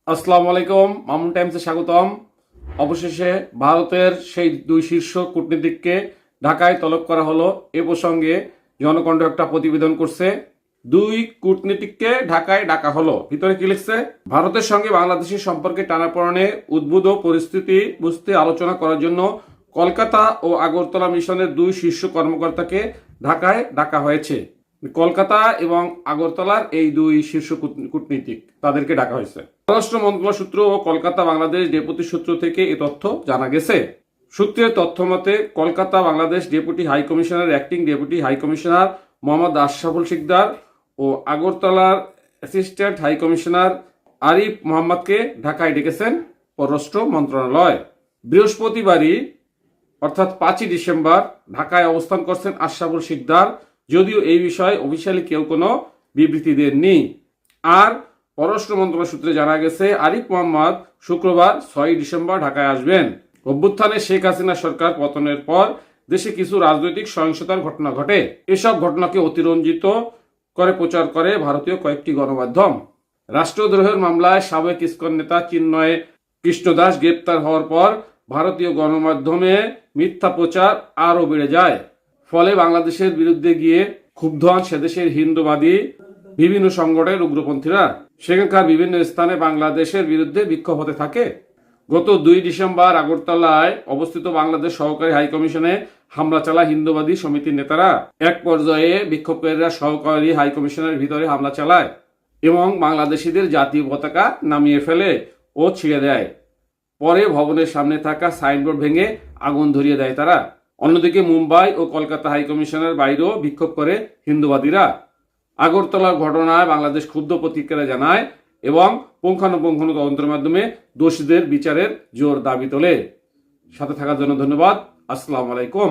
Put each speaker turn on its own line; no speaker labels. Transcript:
আসসালামু আলাইকুম, মামুন টাইমসে স্বাগতম। অবশেষে ভারতের সেই দুই শীর্ষ কূটনীতিককে ঢাকায় তলব করা হলো। এ প্রসঙ্গে জনকণ্ঠ একটা প্রতিবেদন করছে। দুই কূটনীতিককে ঢাকায় ডাকা হলো। ভিতরে কি লিখছে? ভারতের সঙ্গে বাংলাদেশের সম্পর্কে টানাপোড়েনে উদ্ভূত পরিস্থিতি বুঝতে আলোচনা করার জন্য কলকাতা ও আগরতলা মিশনের দুই শীর্ষ কর্মকর্তাকে ঢাকায় ডাকা হয়েছে। কলকাতা এবং আগরতলার এই দুই শীর্ষ কূটনীতিক তাদেরকে ডাকা হয়েছে। পররাষ্ট্র মন্ত্রণালয় সূত্র ও কলকাতা বাংলাদেশ ডেপুটি সূত্র থেকে এ তথ্য জানা গেছে। সূত্রের তথ্য মতে Kolkata Bangladesh deputy high commissioner acting deputy high commissioner Mohammad Ashraful Sikdar ও আগরতলার অ্যাসিস্ট্যান্ট হাই কমিশনার আরিফ মোহাম্মদকে ঢাকায় ডেকেছেন পররাষ্ট্র মন্ত্রণালয়। বৃহস্পতিবারই অর্থাৎ 5ই ডিসেম্বর ঢাকায় অবস্থান করছেন আশরাফুল শিকদার, যদিও এই বিষয়ে অফিসিয়ালি কেউ কোনো বিবৃতি দেননি। আর পররাষ্ট্র মন্ত্রণালয় সূত্রে জানা গেছে আরিফ মোহাম্মদ শুক্রবার 6ই ডিসেম্বর ঢাকায় আসবেন। অভ্যুত্থানে শেখ হাসিনা সরকার পতনের পর দেশে কিছু রাজনৈতিক সহিংসতার ঘটনা ঘটে। এসব ঘটনাকে অতিরঞ্জিত করে প্রচার করে ভারতীয় কয়েকটি গণমাধ্যম। রাষ্ট্রদ্রোহের মামলায় সাবেক ইসকন নেতা চিন্ময় কৃষ্ণদাস গ্রেপ্তার হওয়ার পর ভারতীয় গণমাধ্যমে মিথ্যা প্রচার আরও বেড়ে যায়। ফলে বাংলাদেশের বিরুদ্ধে গিয়ে ক্ষুব্ধ হন সেদেশের হিন্দুবাদী বিভিন্ন সংগঠনের উগ্রপন্থীরা। সেখানকার বিভিন্ন স্থানে বাংলাদেশের বিরুদ্ধে বিক্ষোভ হতে থাকে। গত 2 ডিসেম্বর আগরতলায় অবস্থিত বাংলাদেশ সহকারী হাইকমিশনে হামলা চালায় হিন্দুবাদী সমিতির নেতারা। এক পর্যায়ে বিক্ষোভকারীরা সহকারী হাইকমিশনের ভিতরে হামলা চালায় এবং বাংলাদেশিদের জাতীয় পতাকা নামিয়ে ফেলে ও ছিঁড়ে দেয়। পরে ভবনের সামনে থাকা সাইনবোর্ড ভেঙে আগুন ধরিয়ে দেয় তারা। অন্যদিকে মুম্বাই ও কলকাতা হাইকমিশনের বাইরেও বিক্ষোভ করে হিন্দুবাদীরা। আগরতলার ঘটনায় বাংলাদেশ ক্ষুব্ধ প্রতিক্রিয়া জানায় এবং পুঙ্খানুপুঙ্খ তদন্তের মাধ্যমে দোষীদের বিচারের জোর দাবি তোলে। সাথে থাকার জন্য ধন্যবাদ। আসসালামু আলাইকুম।